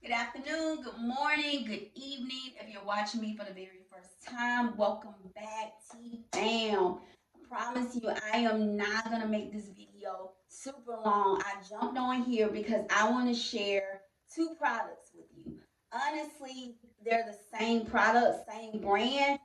Good afternoon, good morning, good evening. If you're watching me for the very first time, welcome back to Fam. I promise you, I am not going to make this video super long. I jumped on here because I want to share two products with you. Honestly, they're the same product, same brand.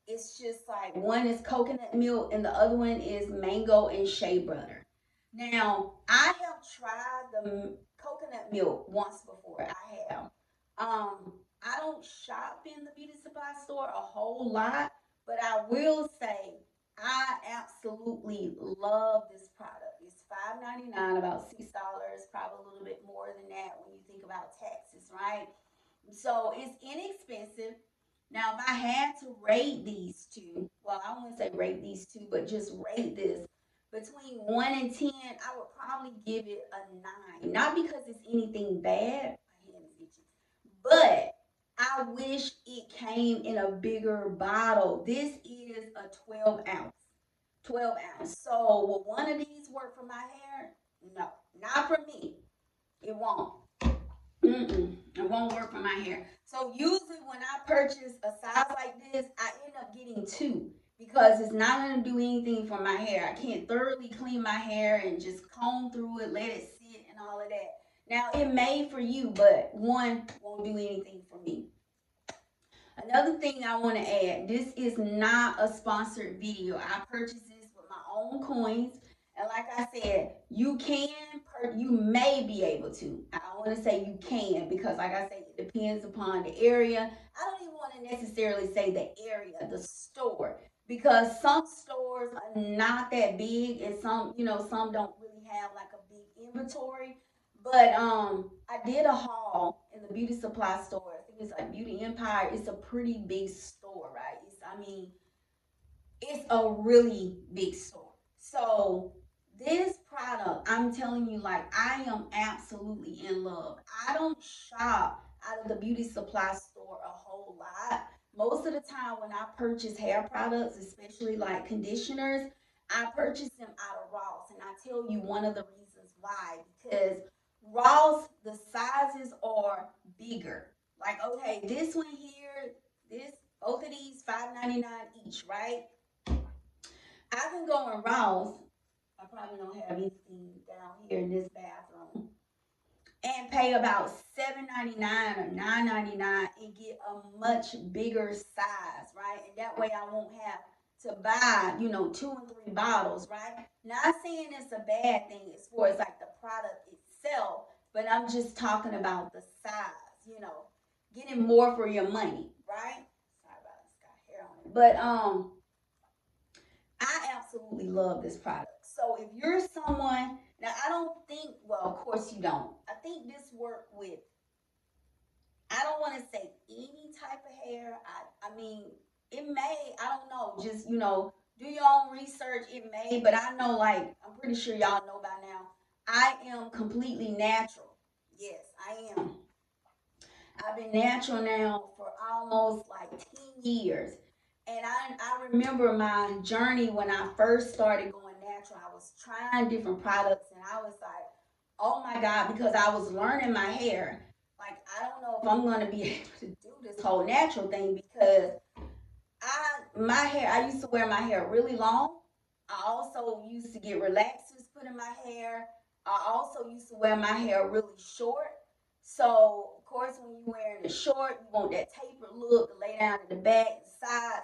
It's just like one is coconut milk and the other one is mango and shea butter. Now, I have tried the coconut milk once before. I have. I don't shop in the beauty supply store a whole lot, but I will say I absolutely love this product. It's $5.99, about $6, probably a little bit more than that when you think about taxes, right? So it's inexpensive. Now, if I had to rate these two, well, I wouldn't say rate these two, but just rate this between 1 and 10, I would probably give it a 9. Not because it's anything bad, my hand is itchy, but I wish it came in a bigger bottle. This is a 12 ounce. 12 ounce. So, will one of these work for my hair? No, not for me. It won't. It won't work for my hair. So usually when I purchase a size like this, I end up getting two because it's not going to do anything for my hair. I can't thoroughly clean my hair and just comb through it, let it sit and all of that. Now it may for you, but one won't do anything for me. Another thing I want to add, this is not a sponsored video. I purchased this with my own coins. And like I said, you may be able to. I want to say you can because like I said, it depends upon the area. I don't even want to necessarily say the area, the store. Because some stores are not that big and some don't really have like a big inventory. But I did a haul in the beauty supply store. I think it's like Beauty Empire. It's a pretty big store, right? It's a really big store. So this product, I'm telling you, like I am absolutely in love. I don't shop out of the beauty supply store a whole lot. Most of the time when I purchase hair products, especially like conditioners, I purchase them out of Ross. And I tell you one of the reasons why, because Ross, the sizes are bigger. Like, okay, this one here, this both of these $5.99 each, right? I can go in Ross. I probably don't have anything down here in this bathroom and pay about $7.99 or $9.99 and get a much bigger size, right? And that way I won't have to buy, 2 and 3 bottles, right? Not saying it's a bad thing as far as like the product itself, but I'm just talking about the size, getting more for your money, right? Sorry about this, got hair on it. But I absolutely love this product. So if you're someone, now I don't think, well, of course you don't. I think this work with, I don't want to say any type of hair. I mean, it may, I don't know, just, do your own research. It may, but I know, like, I'm pretty sure y'all know by now, I am completely natural. Yes, I am. I've been natural now for almost like 10 years. And I remember my journey when I first started going natural. I was trying different products and I was like, oh my God, because I was learning my hair. Like, I don't know if I'm going to be able to do this whole natural thing because I used to wear my hair really long. I also used to get relaxers put in my hair. I also used to wear my hair really short. So, of course, when you're wearing it short, you want that tapered look, to lay down in the back, the side.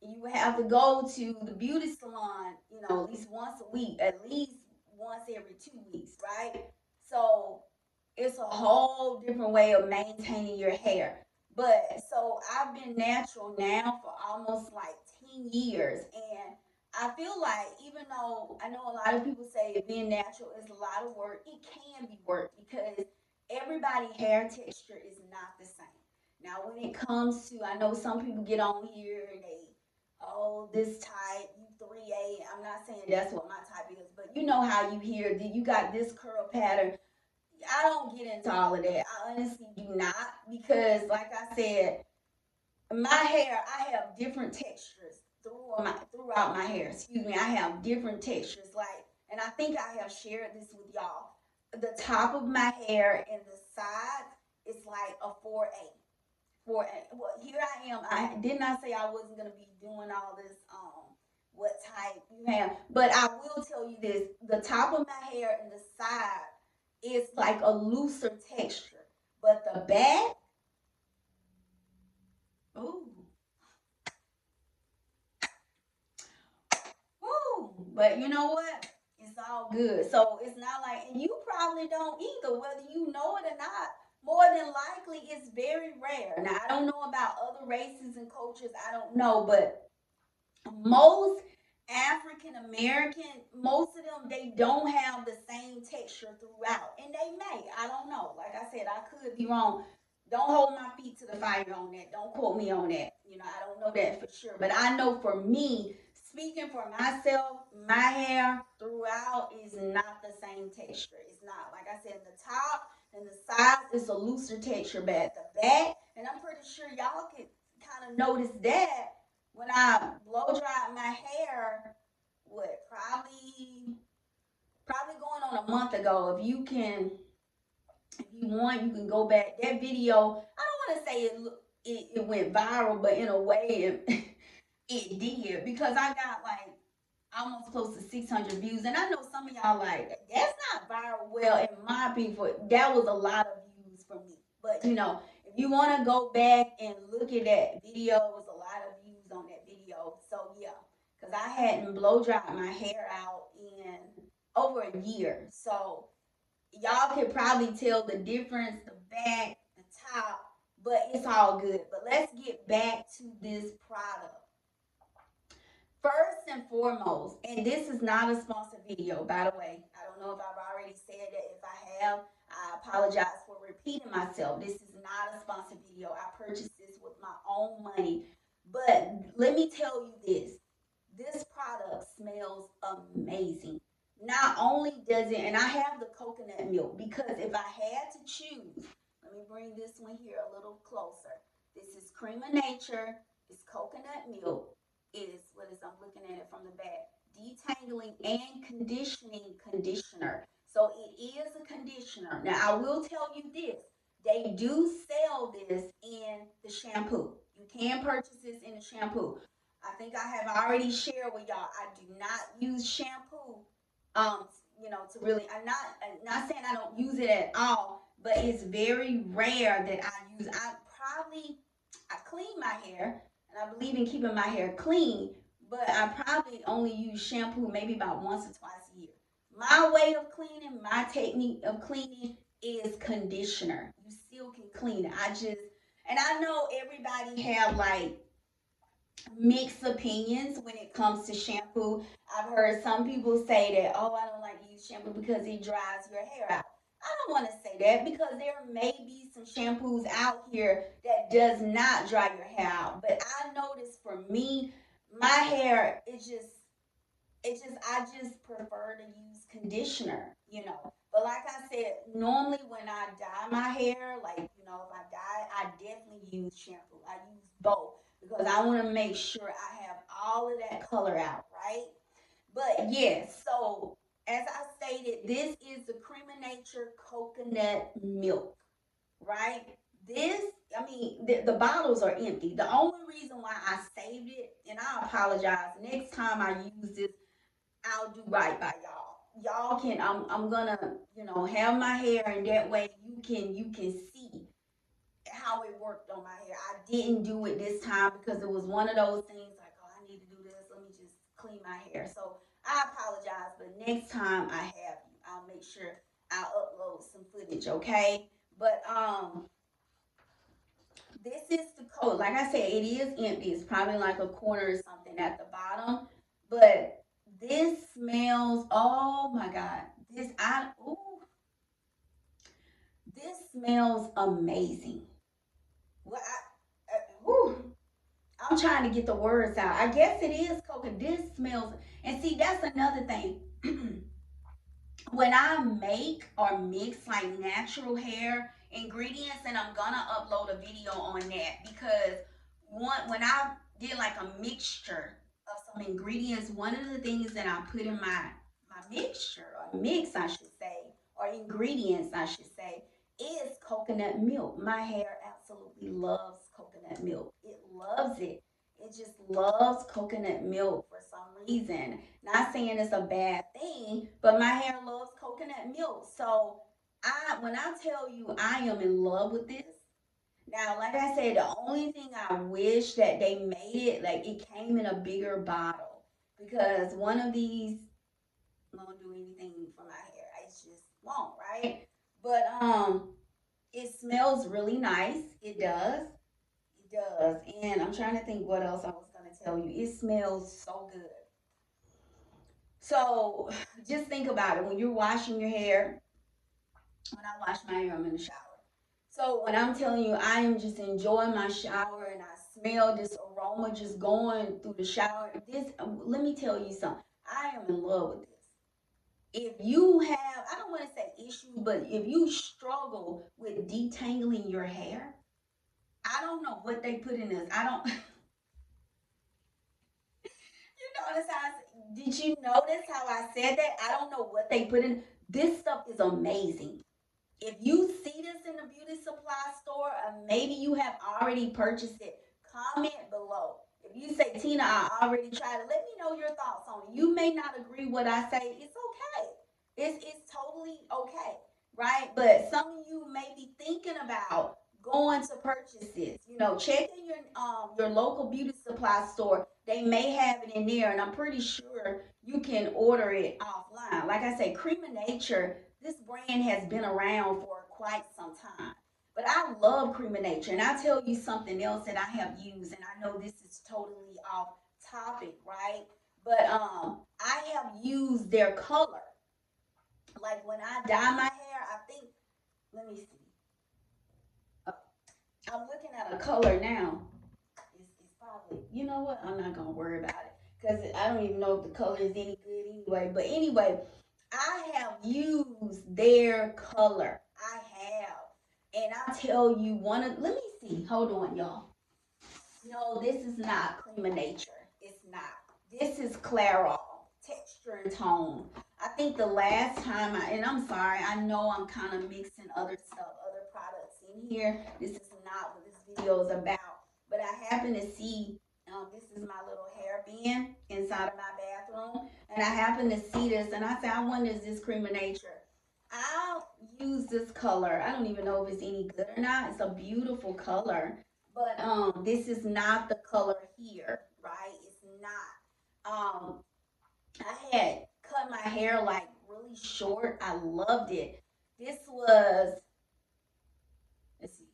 You have to go to the beauty salon, at least once a week, at least once every 2 weeks, right? So, it's a whole different way of maintaining your hair. But so I've been natural now for almost like 10 years. And I feel like, even though I know a lot of people say being natural is a lot of work, it can be work because everybody's hair texture is not the same. Now, when it comes to, I know some people get on here and oh, this type, you 3A. I'm not saying that's what my type is, but you know how you hear that you got this curl pattern. I don't get into all of that. I honestly do not because, like I said, my hair, I have different textures throughout my hair. Excuse me, I have different textures. Like, and I think I have shared this with y'all. The top of my hair and the sides, it's like a 4A. 4A. Well, here I am. I did not say I wasn't gonna be doing all this. What type you have? But I will tell you this: the top of my hair and the side is like a looser texture, but the back, ooh, woo. But you know what? It's all good. So it's not like, and you probably don't either, whether you know it or not. More than likely, it's very rare. Now, I don't know about other races and cultures. I don't know, but most African American, most of them, they don't have the same texture throughout. And they may. I don't know. Like I said, I could be wrong. Don't hold my feet to the fire on that. Don't quote me on that. I don't know that for sure. But I know for me, speaking for myself, my hair throughout is not the same texture. It's not. Like I said, in the top and the sides, it's a looser texture. But at the back, and I'm pretty sure y'all could kind of notice that when I blow dried my hair, what, probably going on a month ago. If you want, you can go back. That video, I don't want to say it went viral, but in a way it it did, because I got like almost close to 600 views, and I know some of y'all like, that's not viral. Well, in my people, that was a lot of views for me. But if you want to go back and look at that video, it was a lot of views on that video. So yeah, because I hadn't blow dried my hair out in over a year, so y'all could probably tell the difference, the back, the top, but it's all good. But let's get back to this product. First and foremost, and this is not a sponsored video, by the way. I don't know if I've already said that. If I have, I apologize for repeating myself. This is not a sponsored video. I purchased this with my own money. But let me tell you this product smells amazing. Not only does it, and I have the coconut milk, because if I had to choose, let me bring this one here a little closer. This is Cream of Nature. It's coconut milk. I'm looking at it from the back, detangling and conditioning conditioner. So it is a conditioner. Now I will tell you this: they do sell this in the shampoo. You can purchase this in the shampoo. I think I have already shared with y'all. I do not use shampoo. To really, I'm not saying I don't use it at all, but it's very rare that I use. I clean my hair, and I believe in keeping my hair clean, but I probably only use shampoo maybe about once or twice a year. My way of cleaning, my technique of cleaning is conditioner. You still can clean it. And I know everybody have like mixed opinions when it comes to shampoo. I've heard some people say that, oh, I don't like to use shampoo because it dries your hair out. I don't want to say that, because there may be some shampoos out here that does not dry your hair out. But I noticed for me, my hair, I just prefer to use conditioner. But like I said, normally when I dye my hair, like, if I dye, I definitely use shampoo. I use both because I want to make sure I have all of that color out, right? But yes, so as I stated, this is the Cream of Nature coconut milk, right? This, I mean, the bottles are empty. The only reason why I saved it, and I apologize, next time I use this, I'll do right by y'all. Y'all can, I'm gonna, have my hair, and that way you can see how it worked on my hair. I didn't do it this time because it was one of those things like, oh, I need to do this. Let me just clean my hair. So I apologize, but next time I have you, I'll make sure I upload some footage, okay? But this is the code. Like I said, it is empty. It's probably like a corner or something at the bottom. But this smells, oh my God. This smells amazing. Well, I'm trying to get the words out. I guess it is coconut. This smells, and see, that's another thing. When I make or mix like natural hair ingredients, and I'm gonna upload a video on that, because when I did like a mixture of some ingredients, one of the things that I put in my mixture, or mix I should say, or ingredients I should say, is coconut milk. My hair absolutely loves coconut milk. It loves it. It just loves coconut milk for some reason. Not saying it's a bad thing, but my hair loves coconut milk. So when I tell you I am in love with this, now like I said, the only thing I wish that they made it like it came in a bigger bottle because one of these won't do anything for my hair. It just won't, right? But it smells really nice. It does. It does. And I'm trying to think what else I was gonna tell you. It smells so good. So just think about it. When you're washing your hair, when I wash my hair, I'm in the shower. So when I'm telling you, I am just enjoying my shower and I smell this aroma just going through the shower. This, let me tell you something. I am in love with this. If you have, I don't want to say issue, but if you struggle with detangling your hair, I don't know what they put in this. I don't, notice how did you notice how I said that? I don't know what they put in. This stuff is amazing. If you see this in the beauty supply store, or maybe you have already purchased it, comment below. If you say, Tina, I already tried it, let me know your thoughts on it. You may not agree with what I say. It's okay. It's totally okay, right? But some of you may be thinking about going to purchase this. Check in your local beauty supply store. They may have it in there, and I'm pretty sure you can order it offline. Like I say, Cream of Nature, this brand has been around for quite some time. But I love Cream of Nature, and I'll tell you something else that I have used, and I know this is totally off topic, right? But I have used their color. Like when I dye my hair, I think, let me see. Uh, I'm looking at a color now. It's probably, you know what? I'm not gonna worry about it because I don't even know if the color is any good anyway. But anyway, I have used their color. I have, and I tell you one of. Let me see. Hold on, y'all. No, this is not Cream of Nature. It's not. This is Clairol, texture and tone. I think the last time and I'm sorry, I know I'm kind of mixing other stuff, other products in here. This is not what this video is about. But I happen to see, this is my little hairband inside of my bathroom. And I happen to see this and I say, I wonder, is this Cream of Nature? I'll use this color. I don't even know if it's any good or not. It's a beautiful color. But this is not the color here, right? It's not. I had cut my hair like really short. I loved it. This was, let's see.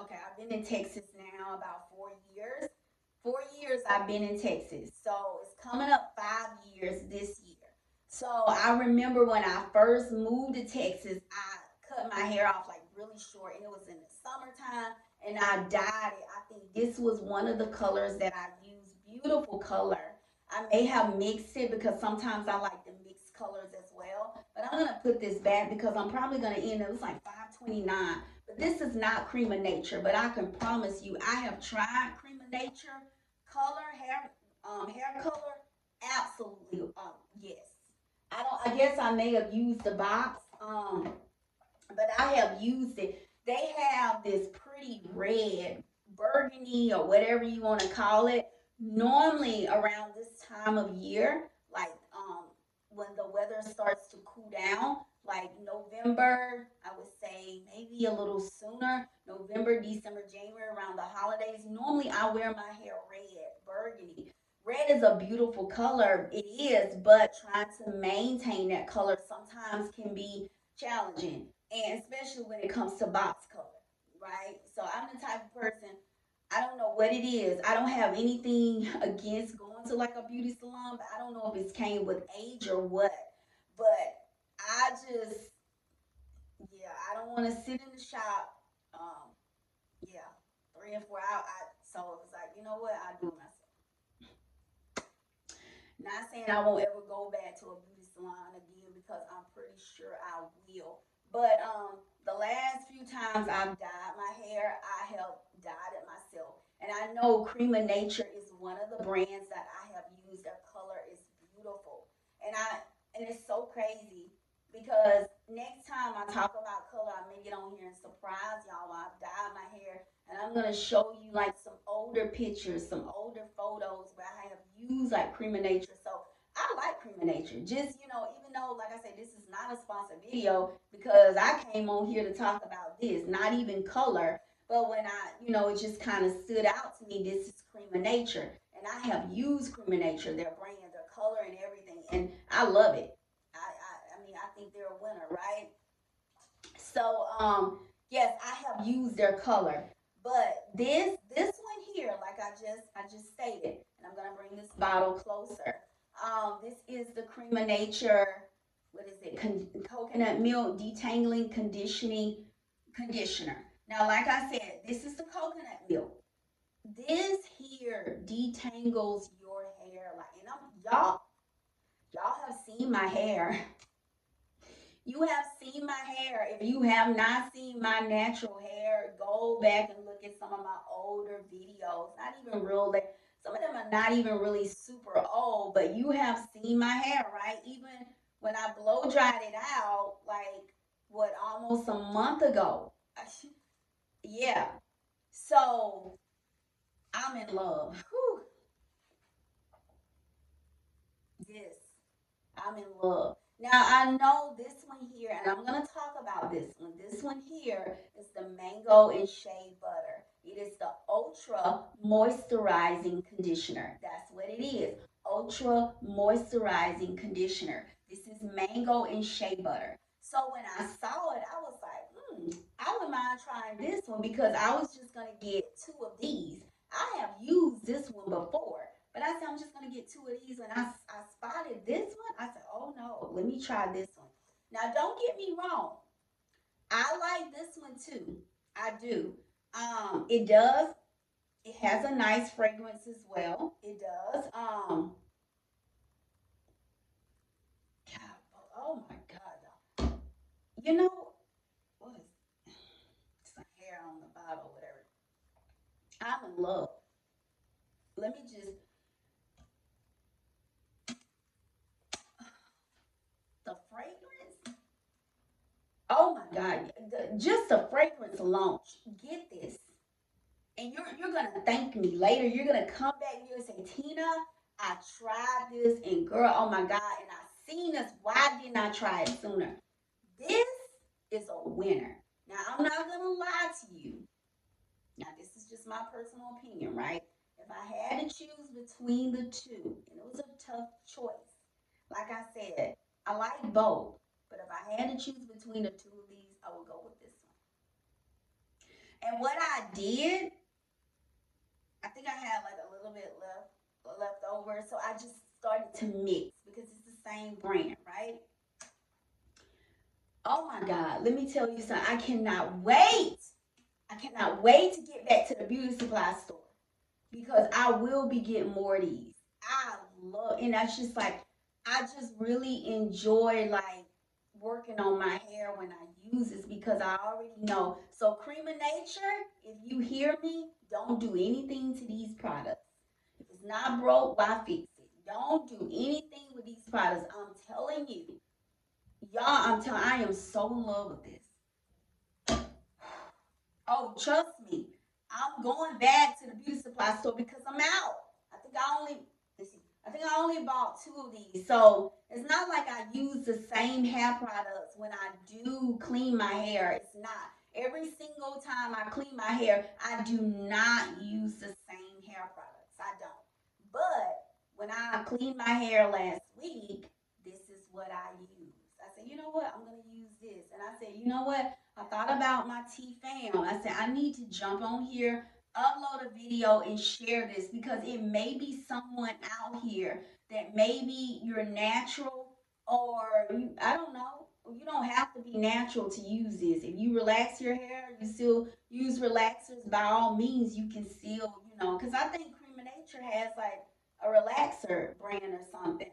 Okay, I've been in Texas now about 4 years. 4 years I've been in Texas. So it's coming up 5 years this year. So I remember when I first moved to Texas, I cut my hair off like really short and it was in the summertime and I dyed it. I think this was one of the colors that I used. Beautiful color. I may have mixed it because sometimes I like to mix colors as well. But I'm gonna put this back because I'm probably gonna end up, it's like 529. But this is not Cream of Nature. But I can promise you I have tried Cream of Nature color, hair color. Absolutely, yes. I guess I may have used the box, but I have used it. They have this pretty red, burgundy, or whatever you want to call it. Normally around this time of year, like when the weather starts to cool down, like November, I would say maybe a little sooner, November, December, January, around the holidays. Normally I wear my hair red, burgundy. Red is a beautiful color, it is, but trying to maintain that color sometimes can be challenging, and especially when it comes to box color, right? So I'm the type of person, I don't know what it is. I don't have anything against going to like a beauty salon, but I don't know if it's came with age or what. But I just, yeah, I don't want to sit in the shop. Um, yeah, 3 and 4 hours. So it was like, you know what? I do it myself. Not saying I won't ever go back to a beauty salon again because I'm pretty sure I will. But the last few times I've dyed my hair, I have dyed it myself. And I know Cream of Nature is one of the brands that I have used. Their color is beautiful. And it's so crazy because next time I talk about color, I may get on here and surprise y'all while I dye my hair. And I'm gonna show you like some older pictures, some older photos where I have used like Cream of Nature. So I like Cream of Nature. Just, even though, like I said, this is not a sponsored video because I came on here to talk about this, not even color. But when it just kind of stood out to me, this is Cream of Nature. And I have used Cream of Nature, their brand, their color, and everything. And I love it. I mean, I think they're a winner, right? So, yes, I have used their color. But this one here, like I just stated, and I'm gonna bring this bottle closer. This is the Cream of Nature. What is it? Coconut milk detangling conditioning conditioner. Now, like I said, this is the coconut milk. This here detangles your hair, like, and y'all have seen my hair. You have seen my hair. If you have not seen my natural hair, go back and look at some of my older videos. Not even real, like some of them are not even really super old, but you have seen my hair, right? Even when I blow dried it out, like what, almost a month ago. Yeah. So I'm in love. Whew. Yes. I'm in love. Now I know this one here, and I'm gonna talk about this one. This one here is the mango and shea butter. It is the ultra moisturizing conditioner. That's what it is. Ultra moisturizing conditioner. This is mango and shea butter. So when I saw it, I was like, I wouldn't mind trying this one because I was just gonna get two of these. I have used this one before. But I said, I'm just going to get two of these. And I spotted this one. I said, oh no, let me try this one. Now, don't get me wrong. I like this one too. I do. It has a nice fragrance as well. It does. God, oh my God. You know, what is some hair on the bottle, whatever. I'm in love. Let me just, the fragrance. Oh my God, just the fragrance alone. Get this. And you're gonna thank me later. You're gonna come back and you're gonna say, Tina, I tried this and girl, oh my God, and I seen this. Why didn't I try it sooner? This is a winner. Now I'm not gonna lie to you. Now this is just my personal opinion, right? If I had to choose between the two, and it was a tough choice, like I said, I like both. But if I had to choose between the two of these, I would go with this one. And what I did, I think I had like a little bit left over, so I just started to mix because it's the same brand, right? Oh my God, let me tell you something. I cannot wait. I cannot wait to get back to the beauty supply store because I will be getting more of these. I love, and that's just like, I just really enjoy like working on my hair when I use this because I already know. So, Cream of Nature, if you hear me, don't do anything to these products. If it's not broke, why fix it? Don't do anything with these products. I'm telling you, y'all. I am so in love with this. Oh, trust me. I'm going back to the beauty supply store because I'm out. I think I only let's see. I think I only bought two of these. So it's not like I use the same hair products when I do clean my hair. It's not. Every single time I clean my hair, I do not use the same hair products. I don't. But when I cleaned my hair last week, this is what I use. I said, you know what? I'm going to use this. And I said, you know what? I thought about my T fam. I said, I need to jump on here, upload a video, and share this because it may be someone out here that maybe you're natural or I don't know. You don't have to be natural to use this. If you relax your hair, you still use relaxers. By all means, you can still, because I think Cream of Nature has like a relaxer brand or something.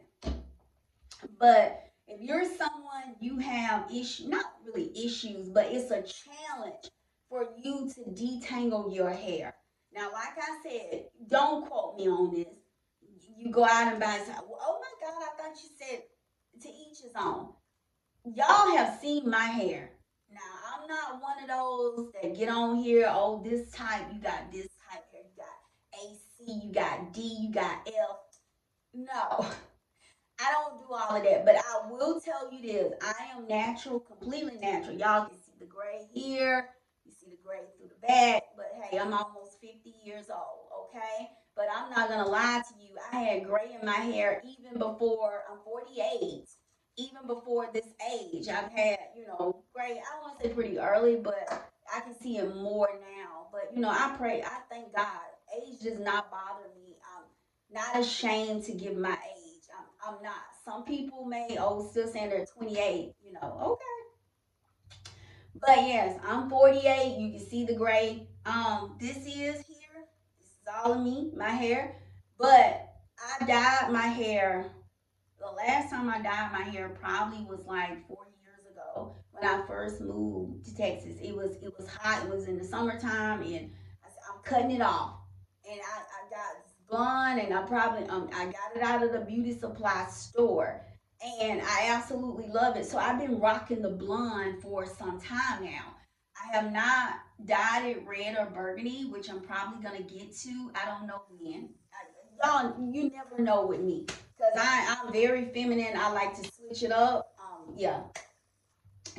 But if you're someone you have issue, not really issues, but it's a challenge for you to detangle your hair. Now, like I said, don't quote me on this. You go out and buy something. Oh my God, I thought you said to each his own. y'all have seen my hair. Now, I'm not one of those that get on here, oh, this type, you got this type hair, you got AC, you got D, you got F. No, I don't do all of that, but I will tell you this. I am natural, completely natural. Y'all can see the gray here, you see the gray through the back, but hey, I'm almost 50 years old, okay? But I'm not gonna lie to you. I had gray in my hair even before I'm 48, even before this age. I've had, gray, I don't want to say pretty early, but I can see it more now. But, I pray, I thank God. Age does not bother me. I'm not ashamed to give my age. I'm not. Some people may, still saying they're 28, okay. But yes, I'm 48. You can see the gray. This is here. This is all of me, my hair. But I dyed my hair. The last time I dyed my hair probably was like 4 years ago when I first moved to Texas. It was hot. It was in the summertime, and I'm cutting it off. And I got this blonde, and I got it out of the beauty supply store, and I absolutely love it. So I've been rocking the blonde for some time now. I have not dyed it red or burgundy, which I'm probably gonna get to. I don't know when. Y'all, you never know with me because I'm very feminine. I like to switch it up. Yeah.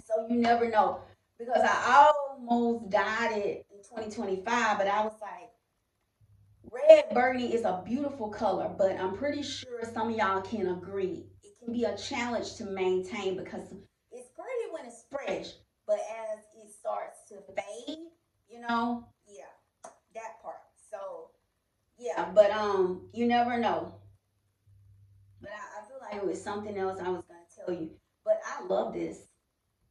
So you never know because I almost dyed it in 2025, but I was like, red burgundy is a beautiful color, but I'm pretty sure some of y'all can agree. It can be a challenge to maintain because it's pretty when it's fresh, but as it starts to fade, yeah, that part. So yeah, but you never know. But I feel like it was something else I was gonna tell you. But I love this.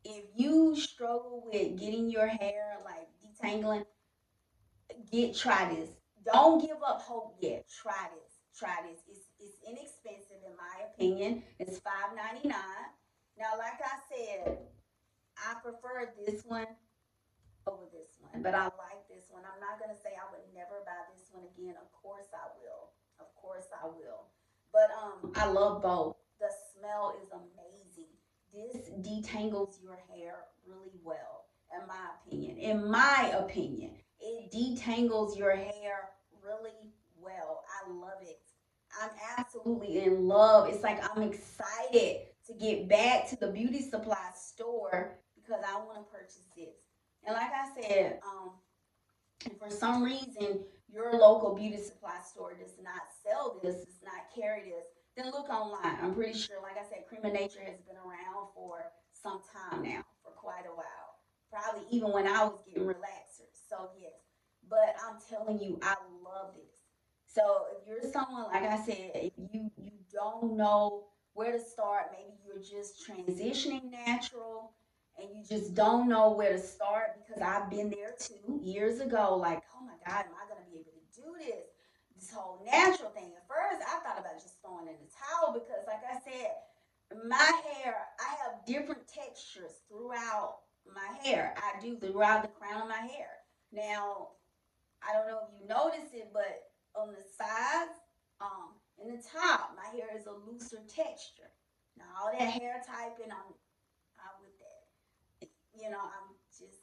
If you struggle with getting your hair like detangling, try this. Don't give up hope yet. Try this. Try this. It's inexpensive in my opinion. It's $5.99. Now, like I said, I prefer this one over this one, but I like this one. I'm not gonna say I would never buy this one again. Of course I will. Of course I will. But I love both. The smell is amazing. This detangles your hair really well, in my opinion. In my opinion, it detangles your hair really well. I love it. I'm absolutely in love. It's like I'm excited to get back to the beauty supply store because I want to purchase this. And like I said, if for some reason your local beauty supply store does not sell this, does not carry this, then look online. I'm pretty sure, like I said, Cream of Nature has been around for some time now, for quite a while. Probably even when I was getting relaxers. So yes. But I'm telling you, I love this. So if you're someone, like I said, if you don't know where to start, maybe you're just transitioning natural and you just don't know where to start because I've been there too years ago. Like, oh my God, am I going to be able to do this? This whole natural thing. At first, I thought about just throwing in the towel because, like I said, my hair, I have different textures throughout my hair. I do throughout the crown of my hair. Now, I don't know if you notice it, but on the sides, in the top, my hair is a looser texture. Now, all that hair typing, I'm with that. I'm just,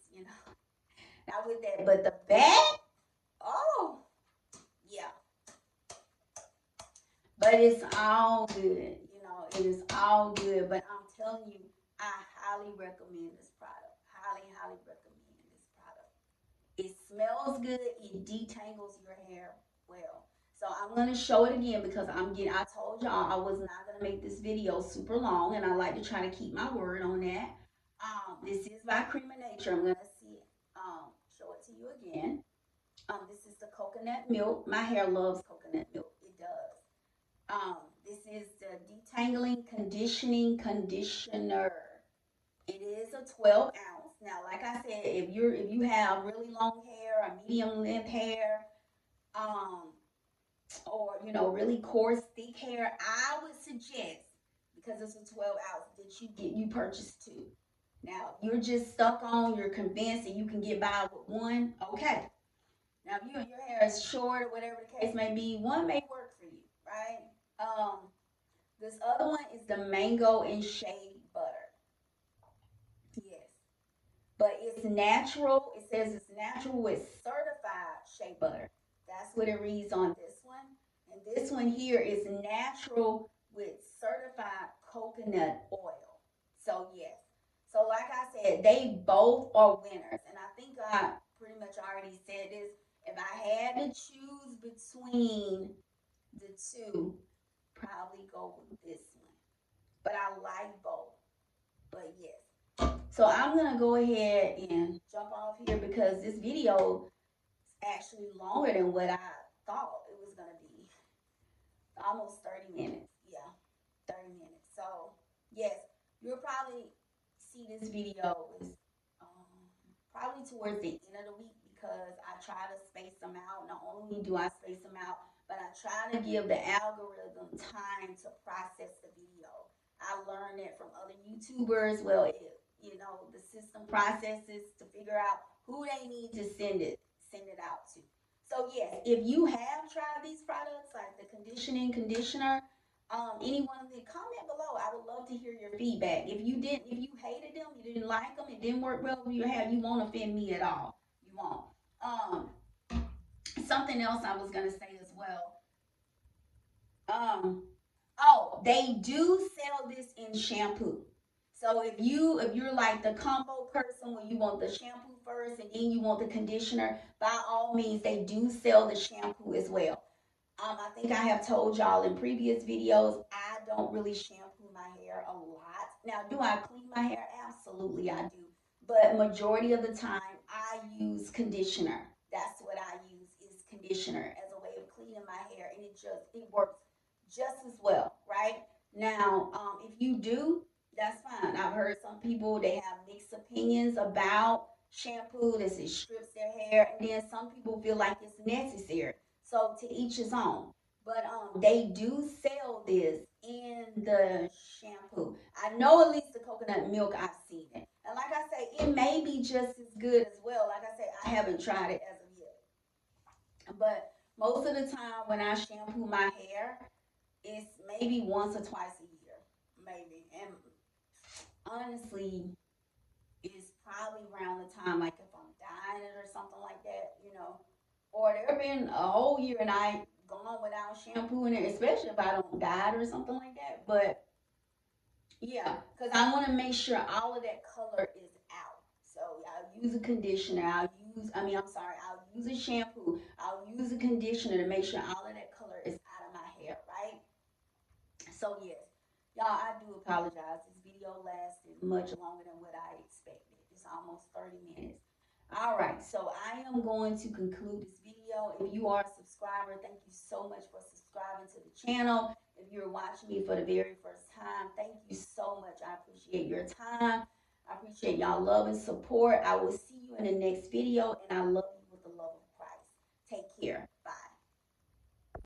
not with that. But the back, oh, yeah. But it's all good. It is all good. But I'm telling you, I highly recommend this product. Highly, highly recommend this product. It smells good. It detangles your hair well. So I'm gonna show it again because I told y'all I was not gonna make this video super long, and I like to try to keep my word on that. This is by Cream of Nature. I'm gonna show it to you again. This is the coconut milk. My hair loves coconut milk. It does. This is the detangling conditioning conditioner. It is a 12 ounce. Now, like I said, if you have really long hair or medium length hair, um, or really coarse, thick hair, I would suggest because it's a 12 ounce that you purchase two. Now, if you're just stuck on, you're convinced that you can get by with one, okay. Now, if your hair is short or whatever the case may be, one may work for you, right? This other one is the mango and shea butter. but it's natural. It says it's natural with certified shea butter. That's what it reads on this one. And this one here is natural with certified coconut oil. So yes. So like I said, they both are winners. And I think I pretty much already said this. If I had to choose between the two, probably go with this one. But I like both. But yes. So I'm gonna go ahead and jump off here because this video is actually longer than what I thought it was gonna be. Almost 30 minutes. Yeah, 30 minutes. So yes, you'll probably see this video is probably towards the end of the week because I try to space them out. Not only do I space them out, but I try to give the algorithm time to process the video. I learned that from other YouTubers. Well, the system processes to figure out who they need to send it out to. So yes, if you have tried these products like the conditioning conditioner, any one of them, comment below. I would love to hear your feedback. If you hated them, you didn't like them, it didn't work well with your hair, you won't offend me at all. You won't. Um, Something else I was gonna say as well. Um, oh, they do sell this in shampoo. So if you're like the combo person where you want the shampoo first and then you want the conditioner, by all means, they do sell the shampoo as well. I think I have told y'all in previous videos, I don't really shampoo my hair a lot. Now, do I clean my hair? Absolutely, I do. But majority of the time, I use conditioner. That's what I use is conditioner as a way of cleaning my hair, and it works just as well, right? Now, if you do, that's fine. I've heard some people they have mixed opinions about shampoo. This it strips their hair, and then some people feel like it's necessary. So to each his own. But they do sell this in the shampoo. I know at least the coconut milk I've seen it. And like I say, it may be just as good as well. Like I said, I haven't tried it as of yet. But most of the time when I shampoo my hair, it's maybe once or twice a year. Maybe. And honestly, it's probably around the time like if I'm dying it or something like that. Or there been a whole year and I gone without shampooing it, especially if I don't dye it or something like that. But yeah, because I want to make sure all of that color is out. So I'll use a conditioner. I'll use a shampoo. I'll use a conditioner to make sure all of that color is out of my hair, right? So yes, y'all, I do apologize. This video lasted much longer than what I expected. It's almost 30 minutes. All right, so I am going to conclude this video. If you are a subscriber, thank you so much for subscribing to the channel. If you're watching me for the very first time, thank you so much. I appreciate your time. I appreciate y'all love and support. I will see you in the next video, and I love you with the love of Christ. Take care.